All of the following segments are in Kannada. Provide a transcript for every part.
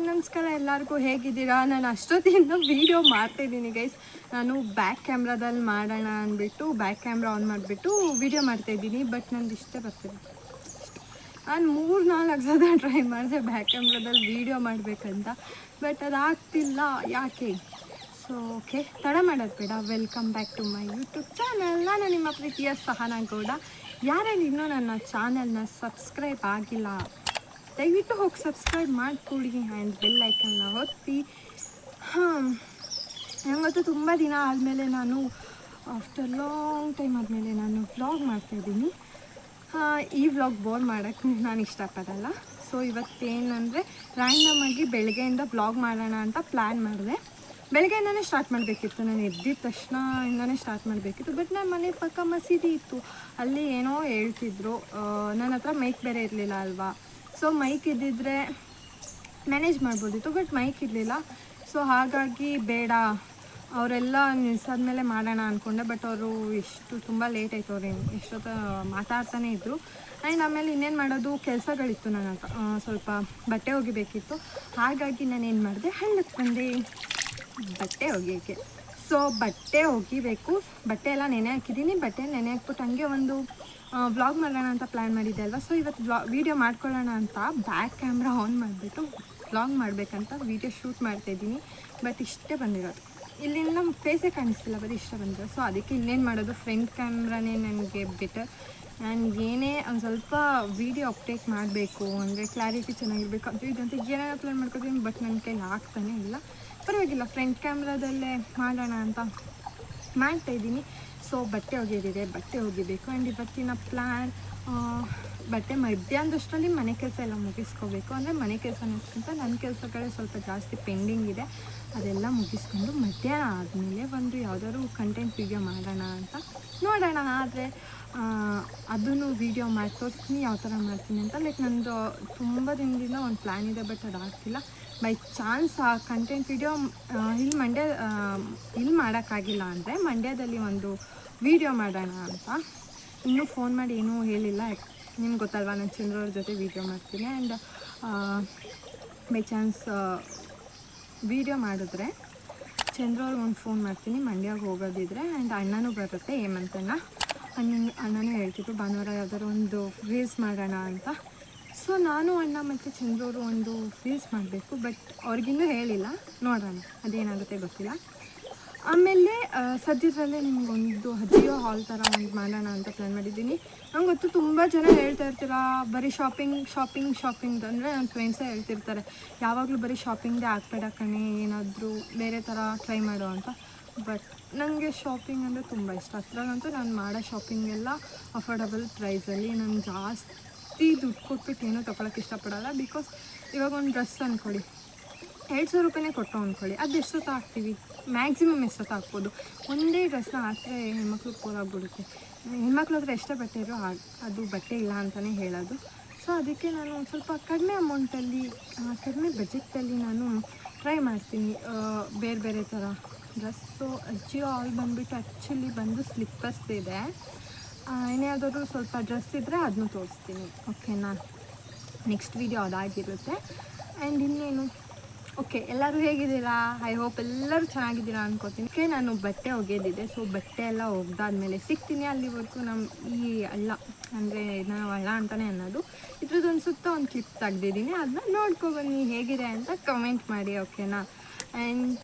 ನಮಸ್ಕಾರ ಎಲ್ಲರಿಗೂ, ಹೇಗಿದ್ದೀರಾ? ನಾನು ಅಷ್ಟೊತ್ತಿಂದ ವೀಡಿಯೋ ಮಾಡ್ತಾಯಿದ್ದೀನಿ ಗೈಸ್. ನಾನು ಬ್ಯಾಕ್ ಕ್ಯಾಮ್ರಾದಲ್ಲಿ ಮಾಡೋಣ ಅಂದ್ಬಿಟ್ಟು ಬ್ಯಾಕ್ ಕ್ಯಾಮ್ರಾ ಆನ್ ಮಾಡಿಬಿಟ್ಟು ವೀಡಿಯೋ ಮಾಡ್ತಾಯಿದ್ದೀನಿ. ಬಟ್ ನಂದು ಇಷ್ಟೇ ಬರ್ತಿದೆ. ನಾನು 3-4 ಸಲ ಟ್ರೈ ಮಾಡಿದೆ ಬ್ಯಾಕ್ ಕ್ಯಾಮ್ರಾದಲ್ಲಿ ವೀಡಿಯೋ ಮಾಡಬೇಕಂತ, ಬಟ್ ಅದಾಗ್ತಿಲ್ಲ. ಯಾಕೆ? ಸೊ ಓಕೆ, ತಡ ಮಾಡೋದು ಬೇಡ. Welcome back to my YouTube channel. ನಾನು ನಿಮ್ಮ ಪ್ರೀತಿಯ ಸಹನಾ ಗೌಡ. ಯಾರೇನು ಇನ್ನೂ ನನ್ನ ಚಾನಲ್ನ ಸಬ್ಸ್ಕ್ರೈಬ್ ಆಗಿಲ್ಲ, ದಯವಿಟ್ಟು ಹೋಗಿ ಸಬ್ಸ್ಕ್ರೈಬ್ ಮಾಡಿಕೊಡಿ ಆ್ಯಂಡ್ ಬೆಲ್ ಐಕನ್ನ ಒತ್ತಿ. ನಂಗಂತೂ ತುಂಬ ದಿನ ಆದಮೇಲೆ ನಾನು ಆಫ್ಟರ್ ಲಾಂಗ್ ಟೈಮ್ ಆದಮೇಲೆ ನಾನು ವ್ಲಾಗ್ ಮಾಡ್ತಾಯಿದ್ದೀನಿ. ಈ ವ್ಲಾಗ್ ಬೋರ್ ಮಾಡೋಕ್ಕೆ ನಾನು ಇಷ್ಟಪಡಲ್ಲ. ಸೊ ಇವತ್ತೇನಂದರೆ ರ್ಯಾಂಡಮಾಗಿ ಬೆಳಗ್ಗೆಯಿಂದ ವ್ಲಾಗ್ ಮಾಡೋಣ ಅಂತ ಪ್ಲ್ಯಾನ್ ಮಾಡಿದೆ. ಬೆಳಗ್ಗೆಯಿಂದನೇ ಸ್ಟಾರ್ಟ್ ಮಾಡಬೇಕಿತ್ತು, ನಾನು ಎದ್ದಿದ ತಕ್ಷಣದಿಂದನೇ ಸ್ಟಾರ್ಟ್ ಮಾಡಬೇಕಿತ್ತು. ಬಟ್ ನನ್ನ ಮನೆ ಪಕ್ಕ ಮಸೀದಿ ಇತ್ತು, ಅಲ್ಲಿ ಏನೋ ಹೇಳ್ತಿದ್ರು. ನನ್ನ ಹತ್ರ ಮೈಕ್ ಬೇರೆ ಇರಲಿಲ್ಲ ಅಲ್ವಾ. ಸೊ ಮೈಕ್ ಇದ್ದಿದ್ರೆ ಮ್ಯಾನೇಜ್ ಮಾಡ್ಬೋದಿತ್ತು, ಬಟ್ ಮೈಕ್ ಇರಲಿಲ್ಲ. ಸೊ ಹಾಗಾಗಿ ಬೇಡ, ಅವರೆಲ್ಲ ನಿಲ್ಸಾದ್ಮೇಲೆ ಮಾಡೋಣ ಅಂದ್ಕೊಂಡೆ. ಬಟ್ ಅವರು ತುಂಬ ಲೇಟ್ ಆಯಿತು, ಅವ್ರು ಎಷ್ಟೊತ್ತು ಮಾತಾಡ್ತಾನೇ ಇದ್ದರು. ಆ್ಯಂಡ್ ಆಮೇಲೆ ಇನ್ನೇನು ಮಾಡೋದು, ಕೆಲಸಗಳಿತ್ತು ನನ್ನ ಹತ್ರ. ಸ್ವಲ್ಪ ಬಟ್ಟೆ ಒಗಿಬೇಕಿತ್ತು. ಹಾಗಾಗಿ ನಾನೇನು ಮಾಡಿದೆ, ಹಳ್ಳಕ್ಕೆ ಬಂದೆ ಬಟ್ಟೆ ಒಗೆಯೋಕ್ಕೆ. ಸೊ ಬಟ್ಟೆ ಒಗಿಬೇಕು, ಬಟ್ಟೆ ಎಲ್ಲ ನೆನೆ ಹಾಕಿದ್ದೀನಿ. ಬಟ್ಟೆ ನೆನೆ ಹಾಕ್ಬಿಟ್ಟು ಹಂಗೆ ಒಂದು ವ್ಲಾಗ್ ಮಾಡೋಣ ಅಂತ ಪ್ಲ್ಯಾನ್ ಮಾಡಿದ್ದೆ ಅಲ್ವಾ. ಸೊ ಇವತ್ತು ವೀಡಿಯೋ ಮಾಡ್ಕೊಳ್ಳೋಣ ಅಂತ ಬ್ಯಾಕ್ ಕ್ಯಾಮ್ರಾ ಆನ್ ಮಾಡಿಬಿಟ್ಟು ವ್ಲಾಗ್ ಮಾಡಬೇಕಂತ ವೀಡಿಯೋ ಶೂಟ್ ಮಾಡ್ತಾಯಿದ್ದೀನಿ. ಬಟ್ ಇಷ್ಟೇ ಬಂದಿರೋದು, ಇಲ್ಲಿಂದ ನಮ್ಮ ಫೇಸೇ ಕಾಣಿಸ್ತಿಲ್ಲ, ಬರೀ ಇಷ್ಟ ಬಂದಿರೋದು. ಸೊ ಅದಕ್ಕೆ ಇನ್ನೇನು ಮಾಡೋದು, ಫ್ರಂಟ್ ಕ್ಯಾಮ್ರಾನೇ ನನಗೆ ಬೆಟರ್. ನಾನು ಏನೇ ಒಂದು ಸ್ವಲ್ಪ ವೀಡಿಯೋ ಅಪ್ಡೇಟ್ ಮಾಡಬೇಕು ಅಂದರೆ ಕ್ಲಾರಿಟಿ ಚೆನ್ನಾಗಿರಬೇಕು, ಅದು ಇದಂತ ಏನೇನೋ ಅಪ್ಲೋಡ್ ಮಾಡ್ಕೊತೀನಿ. ಬಟ್ ನನ್ನ ಕೈಲಿ ಆಗ್ತಾನೇ ಇಲ್ಲ. ಪರವಾಗಿಲ್ಲ, ಫ್ರಂಟ್ ಕ್ಯಾಮ್ರಾದಲ್ಲೇ ಮಾಡೋಣ ಅಂತ ಮಾಡ್ತಾಯಿದ್ದೀನಿ. ಸೊ ಬಟ್ಟೆ ಒಗೆದಿದೆ, ಬಟ್ಟೆ ಒಗಿಬೇಕು. ಆ್ಯಂಡ್ ಇವತ್ತಿನ ಪ್ಲ್ಯಾನ್, ಬಟ್ಟೆ ಮಧ್ಯಾಹ್ನದಷ್ಟರಲ್ಲಿ ಮನೆ ಕೆಲಸ ಎಲ್ಲ ಮುಗಿಸ್ಕೋಬೇಕು. ಅಂದರೆ ಮನೆ ಕೆಲಸ ಅನ್ನೋದಕ್ಕಿಂತ ನನ್ನ ಕೆಲಸಗಳೇ ಸ್ವಲ್ಪ ಜಾಸ್ತಿ ಪೆಂಡಿಂಗ್ ಇದೆ, ಅದೆಲ್ಲ ಮುಗಿಸ್ಕೊಂಡು ಮಧ್ಯಾಹ್ನ ಆದಮೇಲೆ ಒಂದು ಯಾವುದಾದ್ರು ಕಂಟೆಂಟ್ ವೀಡಿಯೋ ಮಾಡೋಣ ಅಂತ ನೋಡೋಣ. ಆದರೆ ಅದನ್ನು ವೀಡಿಯೋ ಮಾಡಿ ತೋರಿಸ್ತೀನಿ ಯಾವ ಥರ ಮಾಡ್ತೀನಿ ಅಂತ. ಲೈಕ್ ನಂದು ತುಂಬ ದಿನದಿಂದ ಒಂದು ಪ್ಲ್ಯಾನ್ ಇದೆ, ಬಟ್ ಅದಾಗ್ತಿಲ್ಲ. ಬೈ ಚಾನ್ಸ್ ಆ ಕಂಟೆಂಟ್ ವೀಡಿಯೋ ಇಲ್ಲಿ ಮಾಡೋಕ್ಕಾಗಿಲ್ಲ ಅಂದರೆ ಮಂಡ್ಯದಲ್ಲಿ ಒಂದು ವೀಡಿಯೋ ಮಾಡೋಣ ಅಂತ. ಇನ್ನೂ ಫೋನ್ ಮಾಡಿ ಏನೂ ಹೇಳಿಲ್ಲ, ನಿಮ್ಗೆ ಗೊತ್ತಲ್ವ, ನಾನು ಚಂದ್ರವ್ರ ಜೊತೆ ವೀಡಿಯೋ ಮಾಡ್ತೀನಿ. ಆ್ಯಂಡ್ ಬೈ ಚಾನ್ಸ್ ವೀಡಿಯೋ ಮಾಡಿದ್ರೆ ಚಂದ್ರವ್ರಿಗೆ ಒಂದು ಫೋನ್ ಮಾಡ್ತೀನಿ, ಮಂಡ್ಯಗೆ ಹೋಗೋದಿದ್ರೆ. ಆ್ಯಂಡ್ ಅಣ್ಣನೂ ಬರುತ್ತೆ, ಹೇಮಂತಣ್ಣ. ಅಣ್ಣನೂ ಹೇಳ್ತಿದ್ರು ಭಾನುವಾರ ಯಾವ್ದಾದ್ರು ಒಂದು ರೀಲ್ಸ್ ಮಾಡೋಣ ಅಂತ. ಸೊ ನಾನು ಅಣ್ಣ ಮತ್ತು ಚಂದ್ರವರು ಒಂದು ರೀಲ್ಸ್ ಮಾಡಬೇಕು, ಬಟ್ ಅವ್ರಿಗಿನ್ನೂ ಹೇಳಿಲ್ಲ, ನೋಡೋಣ ಅದೇನಾಗುತ್ತೆ ಗೊತ್ತಿಲ್ಲ. ಆಮೇಲೆ ಸದ್ಯದಲ್ಲೇ ನಿಮಗೊಂದು ಜಿಯೋ ಹಾಲ್ ಥರ ಒಂದು ಮಾಡೋಣ ಅಂತ ಪ್ಲ್ಯಾನ್ ಮಾಡಿದ್ದೀನಿ. ನಂಗೆ ಗೊತ್ತು ತುಂಬ ಜನ ಹೇಳ್ತಾ ಇರ್ತೀರ ಬರೀ ಶಾಪಿಂಗ್ ಅಂದರೆ ನನ್ನ ಫ್ರೆಂಡ್ಸೇ ಹೇಳ್ತಿರ್ತಾರೆ, ಯಾವಾಗಲೂ ಬರೀ ಶಾಪಿಂಗ್ದೇ ಆಗ್ಬೇಡ ಕಣೆ, ಏನಾದರೂ ಬೇರೆ ಥರ ಟ್ರೈ ಮಾಡೋ ಅಂತ. ಬಟ್ ನನಗೆ ಶಾಪಿಂಗ್ ಅಂದರೆ ತುಂಬ ಇಷ್ಟ. ಹತ್ರನಂತೂ ನಾನು ಮಾಡೋ ಶಾಪಿಂಗೆಲ್ಲ ಅಫೋರ್ಡಬಲ್ ಪ್ರೈಸಲ್ಲಿ. ನಾನು ಜಾಸ್ತಿ ದುಡ್ಡು ಕೊಟ್ಬಿಟ್ಟು ಏನೂ ತೊಗೊಳಕ್ಕೆ ಇಷ್ಟಪಡಲ್ಲ. ಬಿಕಾಸ್ ಇವಾಗ ಒಂದು ಡ್ರೆಸ್ ಅಂದ್ಕೊಳ್ಳಿ, 2,000 ರೂಪಾಯಿನೇ ಕೊಟ್ಟು ಅಂದ್ಕೊಳ್ಳಿ, ಅದು ಎಷ್ಟೊತ್ತು ಹಾಕ್ತೀವಿ, ಮ್ಯಾಕ್ಸಿಮಮ್ ಎಷ್ಟೊತ್ತು ಹಾಕ್ಬೋದು. ಒಂದೇ ಡ್ರೆಸ್ನ ಹಾಕಿದ್ರೆ ಹೆಣ್ಮಕ್ಳು ಪೂರಾಗ್ಬಿಡುತ್ತೆ. ಹೆಣ್ಮಕ್ಳ ಹತ್ರ ಎಷ್ಟೇ ಬಟ್ಟೆ ಇರೋ ಅದು ಬಟ್ಟೆ ಇಲ್ಲ ಅಂತಲೇ ಹೇಳೋದು. ಸೊ ಅದಕ್ಕೆ ನಾನು ಒಂದು ಸ್ವಲ್ಪ ಕಡಿಮೆ ಅಮೌಂಟಲ್ಲಿ, ಕಡಿಮೆ ಬಜೆಟಲ್ಲಿ ನಾನು ಟ್ರೈ ಮಾಡ್ತೀನಿ ಬೇರೆ ಬೇರೆ ಥರ ಡ್ರೆಸ್ಸು. ಜಿಯೋ ಹಾಲ್ ಬಂದುಬಿಟ್ಟು ಆ್ಯಕ್ಚುಲಿ ಬಂದು ಸ್ಲಿಪ್ಪರ್ಸ್ ಇದೆ. ಏನಾದರೂ ಸ್ವಲ್ಪ ಡ್ರೆಸ್ ಇದ್ದರೆ ಅದನ್ನು ತೋರಿಸ್ತೀನಿ, ಓಕೆನಾ? ನೆಕ್ಸ್ಟ್ ವೀಡಿಯೋ ಅದಾಗಿರುತ್ತೆ. ಆ್ಯಂಡ್ ಇನ್ನೇನು, ಓಕೆ, ಎಲ್ಲರೂ ಹೇಗಿದ್ದೀರಾ? ಐ ಹೋಪ್ ಎಲ್ಲರೂ ಚೆನ್ನಾಗಿದ್ದೀರಾ ಅನ್ಕೋತೀನಿ. ಓಕೆ, ನಾನು ಬಟ್ಟೆ ಒಗೆದಿದೆ. ಸೊ ಬಟ್ಟೆ ಎಲ್ಲ ಒಗ್ದಾದ್ಮೇಲೆ ಸಿಗ್ತೀನಿ. ಅಲ್ಲಿವರೆಗೂ ಈ ಹಳ್ಳ ಅಂದರೆ ನಾವು ಹಳ್ಳ ಅಂತಲೇ ಅನ್ನೋದು, ಇದ್ರದ್ದೊಂದು ಸುತ್ತ ಒಂದು ಕ್ಲಿಪ್ ತೆಗ್ದಿದ್ದೀನಿ, ಅದನ್ನ ನೋಡ್ಕೊಬನ್ನಿ ಹೇಗಿದೆ ಅಂತ ಕಮೆಂಟ್ ಮಾಡಿ, ಓಕೆನಾ? ಆ್ಯಂಡ್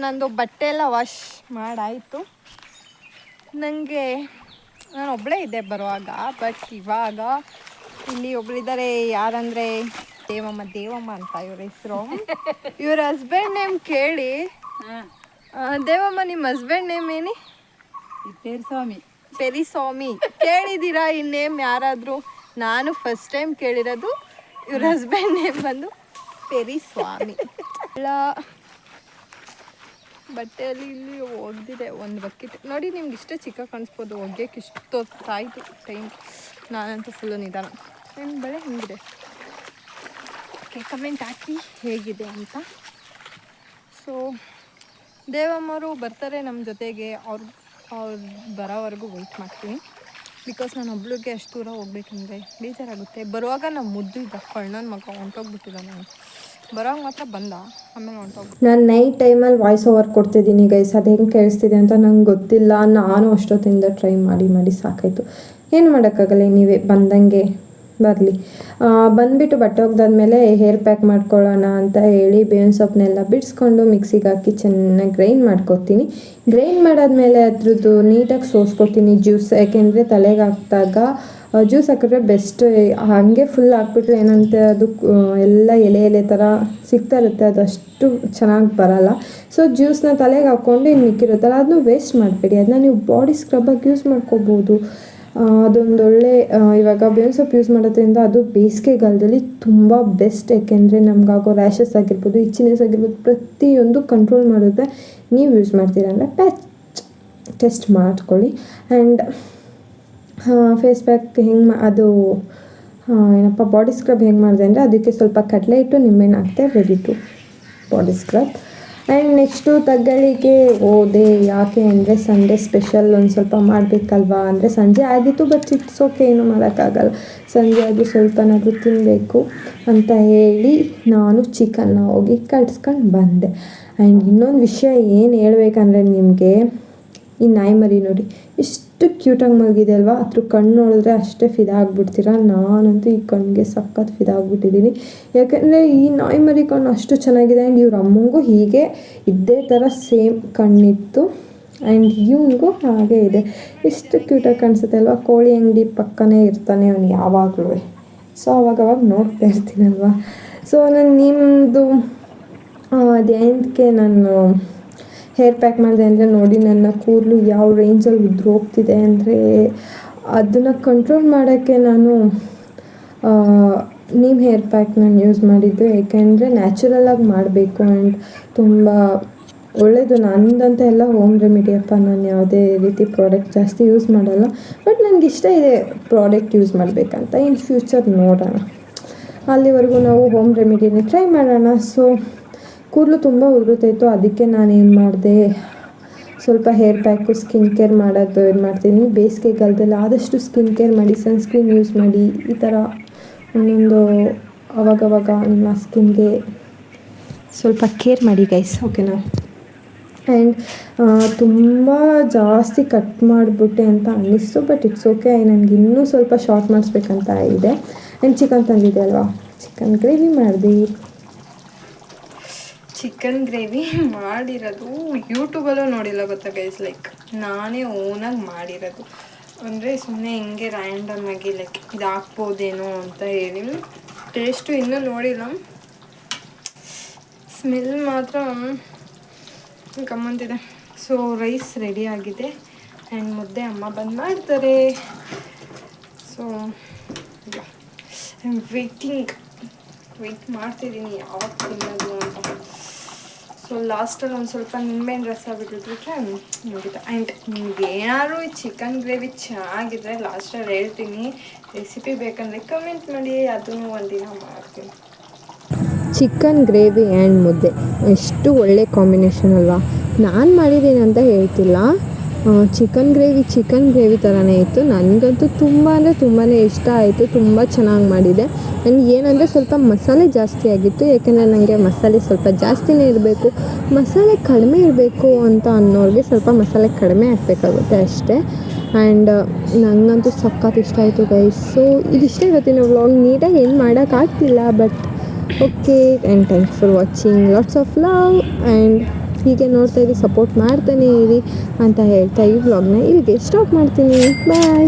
ನಂದು ಬಟ್ಟೆ ಎಲ್ಲ ವಾಶ್ ಮಾಡಾಯಿತು. ನಾನು ಒಬ್ಬಳೇ ಇದ್ದೆ ಬರುವಾಗ, ಬಟ್ ಇವಾಗ ಇಲ್ಲಿ ಒಬ್ಬಳಿದ್ದಾರೆ. ಯಾರಂದರೆ ದೇವಮ್ಮ ಅಂತ ಇವ್ರ ಹೆಸರು. ಇವ್ರ ಹಸ್ಬೆಂಡ್ ನೇಮ್ ಕೇಳಿ. ದೇವಮ್ಮ, ನಿಮ್ಮ ಹಸ್ಬೆಂಡ್ ನೇಮ್ ಏನಿ? ತೇರ್ಸ್ವಾಮಿ. ಪೆರಿ ಸ್ವಾಮಿ ಕೇಳಿದ್ದೀರಾ ಈ ನೇಮ್ ಯಾರಾದರೂ? ನಾನು ಫಸ್ಟ್ ಟೈಮ್ ಕೇಳಿರೋದು. ಇವ್ರ ಹಸ್ಬೆಂಡ್ ನೇಮ್ ಬಂದು ಪೆರಿ ಸ್ವಾಮಿ. ಎಲ್ಲ ಬಟ್ಟೆಯಲ್ಲಿ ಇಲ್ಲಿ ಒಗ್ದಿದೆ ಒಂದು ಬಕೆಟ್ ನೋಡಿ. ನಿಮ್ಗೆ ಇಷ್ಟೇ ಚಿಕ್ಕ ಕಾಣಿಸ್ಬೋದು, ಒಗ್ಯಕ್ಕೆ ಇಷ್ಟೊತ್ತಾಯಿತು ಟೈಮ್. ನಾನಂತೂ ಫುಲ್ಲು ನಿಧಾನ. ನನ್ನ ಬಳೆ ಹೆಂಗಿದೆ ಓಕೆ ಕಮೆಂಟ್ ಹಾಕಿ ಹೇಗಿದೆ ಅಂತ. ಸೊ ದೇವಮ್ಮವರು ಬರ್ತಾರೆ ನಮ್ಮ ಜೊತೆಗೆ. ಅವ್ರು ಬರೋವರೆಗೂ ವೆಯ್ಟ್ ಮಾಡ್ತೀನಿ. ಬಿಕಾಸ್ ನಾನು ಒಬ್ಳಿಗೆ ಅಷ್ಟು ದೂರ ಹೋಗ್ಬೇಕಂದ್ರೆ ಬೇಜಾರಾಗುತ್ತೆ. ಬರುವಾಗ ನಾವು ಮುದ್ದು ಇದ್ದ ಕಣ್ಣನ ಮಗ ಹೊಂಟೋಗ್ಬಿಟ್ಟಿದ್ದ. ನಾನು ಬರೋವಾಗ ಮಾತ್ರ ಬಂದ, ಆಮೇಲೆ ಹೊಂಟೋಗ್ಬಿಟ್ಟು. ನಾನು ನೈಟ್ ಟೈಮಲ್ಲಿ ವಾಯ್ಸ್ ಓವರ್ ಕೊಡ್ತಿದ್ದೀನಿ ಗೈಸ್. ಅದು ಹೆಂಗೆ ಕೇಳಿಸ್ತಿದೆ ಅಂತ ನಂಗೆ ಗೊತ್ತಿಲ್ಲ. ನಾನು ಅಷ್ಟೊತ್ತಿಂದ ಟ್ರೈ ಮಾಡಿ ಸಾಕಾಯಿತು. ಏನು ಮಾಡೋಕ್ಕಾಗಲ್ಲ, ನೀವೇ ಬಂದಂಗೆ ಬರಲಿ. ಬಂದುಬಿಟ್ಟು ಬಟ್ಟೆ ಒಗ್ದಾದ್ಮೇಲೆ ಹೇರ್ ಪ್ಯಾಕ್ ಮಾಡ್ಕೊಳ್ಳೋಣ ಅಂತ ಹೇಳಿ ಬೇವಿನ ಸೊಪ್ಪನ್ನೆಲ್ಲ ಬಿಡಿಸ್ಕೊಂಡು ಮಿಕ್ಸಿಗೆ ಹಾಕಿ ಚೆನ್ನಾಗಿ ಗ್ರೈಂಡ್ ಮಾಡ್ಕೊತೀನಿ. ಗ್ರೈಂಡ್ ಮಾಡಾದ್ಮೇಲೆ ಅದ್ರದ್ದು ನೀಟಾಗಿ ಸೋಸ್ಕೊತೀನಿ ಜ್ಯೂಸ್. ಯಾಕೆಂದರೆ ತಲೆಗೆ ಹಾಕಿದಾಗ ಜ್ಯೂಸ್ ಹಾಕಿದ್ರೆ ಬೆಸ್ಟ್. ಹಾಗೆ ಫುಲ್ ಹಾಕ್ಬಿಟ್ರೆ ಏನಂತೆ ಅದು ಎಲ್ಲ ಎಲೆ ಥರ ಸಿಗ್ತಾ ಇರುತ್ತೆ, ಅದು ಅಷ್ಟು ಚೆನ್ನಾಗಿ ಬರೋಲ್ಲ. ಸೊ ಜ್ಯೂಸ್ನ ತಲೆಗೆ ಹಾಕ್ಕೊಂಡು ಇನ್ನು ಮಿಕ್ಕಿರುತ್ತಲ್ಲ ಅದನ್ನು ವೇಸ್ಟ್ ಮಾಡಬೇಡಿ. ಅದನ್ನ ನೀವು ಬಾಡಿ ಸ್ಕ್ರಬ್ಬಾಗಿ ಯೂಸ್ ಮಾಡ್ಕೋಬೋದು. ಅದೊಂದೊಳ್ಳೆ ಇವಾಗ ಬೇವಿನ ಸೊಪ್ಪು ಯೂಸ್ ಮಾಡೋದ್ರಿಂದ ಅದು ಬೇಸಿಗೆಗಾಲದಲ್ಲಿ ತುಂಬ ಬೆಸ್ಟ್. ಯಾಕೆಂದರೆ ನಮಗಾಗೋ ರ್ಯಾಷಸ್ ಆಗಿರ್ಬೋದು, ಇಚ್ಚಿನೆಸ್ ಆಗಿರ್ಬೋದು, ಪ್ರತಿಯೊಂದು ಕಂಟ್ರೋಲ್ ಮಾಡುತ್ತೆ. ನೀವು ಯೂಸ್ ಮಾಡ್ತೀರಾ ಅಂದರೆ ಟೆಸ್ಟ್ ಮಾಡ್ಕೊಳ್ಳಿ. ಆ್ಯಂಡ್ ಫೇಸ್ ಪ್ಯಾಕ್ ಹೆಂಗೆ ಅದು ಏನಪ್ಪ ಬಾಡಿ ಸ್ಕ್ರಬ್ ಹೆಂಗೆ ಮಾಡಿದೆ ಅಂದರೆ ಅದಕ್ಕೆ ಸ್ವಲ್ಪ ಕಡಲೆ ಹಿಟ್ಟು ನಿಂಬೆಹಣ್ಣು ಹಾಕ್ತೆ, ready to body scrub. And next ತಗ್ಗಳಿಗೆ ಹೋದೆ. ಯಾಕೆ ಅಂದರೆ ಸಂಡೇ ಸ್ಪೆಷಲ್ ಒಂದು ಸ್ವಲ್ಪ ಮಾಡಬೇಕಲ್ವಾ ಅಂದರೆ ಸಂಜೆ ಆಗಿತ್ತು. ಬಟ್ ಇಟ್ಸ್ ಓಕೆ, ಏನು ಮಾಡೋಕ್ಕಾಗಲ್ಲ. ಸಂಜೆ ಅದು ಸ್ವಲ್ಪನಾದರೂ ತಿನ್ನಬೇಕು ಅಂತ ಹೇಳಿ ನಾನು ಚಿಕನ್ನ ಹೋಗಿ ಕಟ್ಸ್ಕೊಂಡು ಬಂದೆ. ಆ್ಯಂಡ್ ಇನ್ನೊಂದು ವಿಷಯ ಏನು ಹೇಳ್ಬೇಕಂದ್ರೆ ನಿಮಗೆ, ಈ ನಾಯಿ ಮರಿ ನೋಡಿ ಎಷ್ಟು ಕ್ಯೂಟಾಗಿ ಮಲಗಿದೆ ಅಲ್ವಾ. ಅದ್ರ ಕಣ್ಣು ನೋಡಿದ್ರೆ ಅಷ್ಟೇ ಫಿದಾ ಆಗಿಬಿಡ್ತೀರ. ನಾನಂತೂ ಈ ಕಣ್ಣಿಗೆ ಸಖತ್ ಫಿದಾ ಆಗಿಬಿಟ್ಟಿದ್ದೀನಿ. ಯಾಕೆಂದರೆ ಈ ನಾಯಿ ಮರಿ ಕಣ್ಣು ಅಷ್ಟು ಚೆನ್ನಾಗಿದೆ. ಆ್ಯಂಡ್ ಇವ್ರ ಅಮ್ಮಂಗೂ ಹೀಗೆ ಇದೇ ಥರ ಸೇಮ್ ಕಣ್ಣಿತ್ತು. ಆ್ಯಂಡ್ ಇವನಿಗೂ ಹಾಗೆ ಇದೆ. ಎಷ್ಟು ಕ್ಯೂಟಾಗಿ ಕಾಣಿಸುತ್ತೆ ಅಲ್ವಾ. ಕೋಳಿ ಅಂಗಡಿ ಪಕ್ಕನೇ ಇರ್ತಾನೆ ಅವನು ಯಾವಾಗಲೂ. ಸೊ ಅವಾಗವಾಗ ನೋಡ್ತಾ ಇರ್ತೀನಲ್ವ. ಸೊ ನಾನು ನಿಮ್ಮದು ಅದೇನಕ್ಕೆ ನಾನು ಹೇರ್ ಪ್ಯಾಕ್ ಮಾಡಿದೆ ಅಂದರೆ ನೋಡಿ, ನನ್ನ ಕೂದಲು ಯಾವ ರೇಂಜಲ್ಲಿ ಉದುರು ಹೋಗ್ತಿದೆ ಅಂದರೆ ಅದನ್ನು ಕಂಟ್ರೋಲ್ ಮಾಡೋಕ್ಕೆ ನಾನು ನೀಮ್ ಹೇರ್ ಪ್ಯಾಕ್ ನಾನು ಯೂಸ್ ಮಾಡಿದ್ದು. ಏಕೆಂದರೆ ನ್ಯಾಚುರಲಾಗಿ ಮಾಡಬೇಕು ಆ್ಯಂಡ್ ತುಂಬ ಒಳ್ಳೆಯದು. ನಂದಂತ ಎಲ್ಲ ಹೋಮ್ ರೆಮಿಡಿ ಅಪ್ಪ. ನಾನು ಯಾವುದೇ ರೀತಿ ಪ್ರಾಡಕ್ಟ್ ಜಾಸ್ತಿ ಯೂಸ್ ಮಾಡಲ್ಲ. ಬಟ್ ನನಗೆ ಇಷ್ಟ ಇದೆ ಪ್ರಾಡಕ್ಟ್ ಯೂಸ್ ಮಾಡಬೇಕಂತ. ಇನ್ ಫ್ಯೂಚರ್ ನೋಡೋಣ, ಅಲ್ಲಿವರೆಗೂ ನಾವು ಹೋಮ್ ರೆಮಿಡಿನೇ ಟ್ರೈ ಮಾಡೋಣ. ಸೊ ಕೂದಲು ತುಂಬ ಉದುರುತ್ತಾಯಿತ್ತು. ಅದಕ್ಕೆ ನಾನೇನು ಮಾಡಿದೆ, ಸ್ವಲ್ಪ ಹೇರ್ ಪ್ಯಾಕು ಸ್ಕಿನ್ ಕೇರ್ ಮಾಡೋದು ಏನು ಮಾಡ್ತೀನಿ. ಬೇಸಿಗೆಗಾಲದಲ್ಲಿ ಆದಷ್ಟು ಸ್ಕಿನ್ ಕೇರ್ ಮಾಡಿ, ಸನ್ಸ್ಕ್ರೀನ್ ಯೂಸ್ ಮಾಡಿ. ಈ ಥರ ಒಂದೊಂದು ಅವಾಗವಾಗ ನಿಮ್ಮ ಸ್ಕಿನ್ಗೆ ಸ್ವಲ್ಪ ಕೇರ್ ಮಾಡಿ ಗೈಸ್, ಓಕೆನಾ. ಆ್ಯಂಡ್ ತುಂಬ ಜಾಸ್ತಿ ಕಟ್ ಮಾಡಿಬಿಟ್ಟೆ ಅಂತ ಅನ್ನಿಸ್ತು. ಬಟ್ ಇಟ್ಸ್ ಓಕೆ, ನನಗೆ ಇನ್ನೂ ಸ್ವಲ್ಪ ಶಾರ್ಟ್ ಮಾಡಿಸ್ಬೇಕಂತ ಇದೆ. ಆ್ಯಂಡ್ ಚಿಕನ್ ತಂದಿದೆ ಅಲ್ವಾ, ಚಿಕನ್ ಗ್ರೇವಿ ಮಾಡಿದೆ. ಚಿಕನ್ ಗ್ರೇವಿ ಮಾಡಿರೋದು ಯೂಟ್ಯೂಬಲ್ಲೂ ನೋಡಿಲ್ಲ ಗೊತ್ತಾ ಗೈಸ್. ಲೈಕ್ ನಾನೇ ಓನಾಗಿ ಮಾಡಿರೋದು. ಅಂದರೆ ಸುಮ್ಮನೆ ಹಿಂಗೆ ರ್ಯಾಂಡಮಾಗಿ ಲೈಕ್ ಇದು ಹಾಕ್ಬೋದೇನೋ ಅಂತ ಹೇಳಿ. ಟೇಸ್ಟು ಇನ್ನೂ ನೋಡಿಲ್ಲ. ಸ್ಮೆಲ್ ಮಾತ್ರ ಗಮ್ಮಂತಿದೆ. ಸೊ ರೈಸ್ ರೆಡಿ ಆಗಿದೆ ಆ್ಯಂಡ್ ಮುದ್ದೆ ಅಮ್ಮ ಬಂದು ಮಾಡ್ತಾರೆ. ಸೊ ಐ ಆಮ್ ವೆಯ್ಟ್ ಮಾಡ್ತಿದ್ದೀನಿ ಯಾವಾಗ ತಿನ್ನೋದು ಅಂತ. ಸೊ ಲಾಸ್ಟಲ್ಲಿ ಒಂದು ಸ್ವಲ್ಪ ನಿಂಬೆಹಣ್ಣು ರಸ ಬಿಟ್ಟಿದ್ರೆ ಮುಗಿತು. ಆ್ಯಂಡ್ ನಿಮ್ಗೆ ಏನಾದ್ರು ಈ ಚಿಕನ್ ಗ್ರೇವಿ ಚೆನ್ನಾಗಿದ್ರೆ ಲಾಸ್ಟಲ್ಲಿ ಹೇಳ್ತೀನಿ. ರೆಸಿಪಿ ಬೇಕಂದರೆ ಕಮೆಂಟ್ ಮಾಡಿ, ಅದನ್ನು ಒಂದಿನ ಮಾಡ್ತೀನಿ. ಚಿಕನ್ ಗ್ರೇವಿ ಆ್ಯಂಡ್ ಮುದ್ದೆ ಎಷ್ಟು ಒಳ್ಳೆ ಕಾಂಬಿನೇಷನ್ ಅಲ್ವಾ. ನಾನು ಮಾಡಿದ್ದೀನಿ ಅಂತ ಹೇಳ್ತಿಲ್ಲ. ಚಿಕನ್ ಗ್ರೇವಿ ಥರನೇ ಇತ್ತು. ನನಗಂತೂ ತುಂಬ ಅಂದರೆ ತುಂಬಾ ಇಷ್ಟ ಆಯಿತು. ತುಂಬ ಚೆನ್ನಾಗಿ ಮಾಡಿದೆ. ನನಗೆ ಏನಂದರೆ ಸ್ವಲ್ಪ ಮಸಾಲೆ ಜಾಸ್ತಿ ಆಗಿತ್ತು. ಯಾಕೆಂದರೆ ನನಗೆ ಮಸಾಲೆ ಸ್ವಲ್ಪ ಜಾಸ್ತಿನೇ ಇರಬೇಕು, ಮಸಾಲೆ ಕಡಿಮೆ ಇರಬೇಕು ಅಂತ ಅನ್ನೋರಿಗೆ ಸ್ವಲ್ಪ ಮಸಾಲೆ ಕಡಿಮೆ ಹಾಕಬೇಕಾಗುತ್ತೆ ಅಷ್ಟೇ. ಆ್ಯಂಡ್ ನನಗಂತೂ ಸಖತ್ ಇಷ್ಟ ಆಯಿತು ಗೈಸ್. ಸೊ ಇದಿಷ್ಟೇ ಇವತ್ತಿನ ವ್ಲಾಗ್. ನೀಟಾಗಿ ಏನು ಮಾಡೋಕ್ಕಾಗ್ತಿಲ್ಲ, but okay. And thanks for watching. Lots of love. And ಹೀಗೆ ನೋಡ್ತಾ ಇರಿ, ಸಪೋರ್ಟ್ ಮಾಡ್ತಾನೆ ಇರಿ ಅಂತ ಹೇಳ್ತಾ ಈ ವ್ಲಾಗ್ನ ಇಲ್ಲಿಗೆ ಸ್ಟಾಪ್ ಮಾಡ್ತೀನಿ. ಬಾಯ್.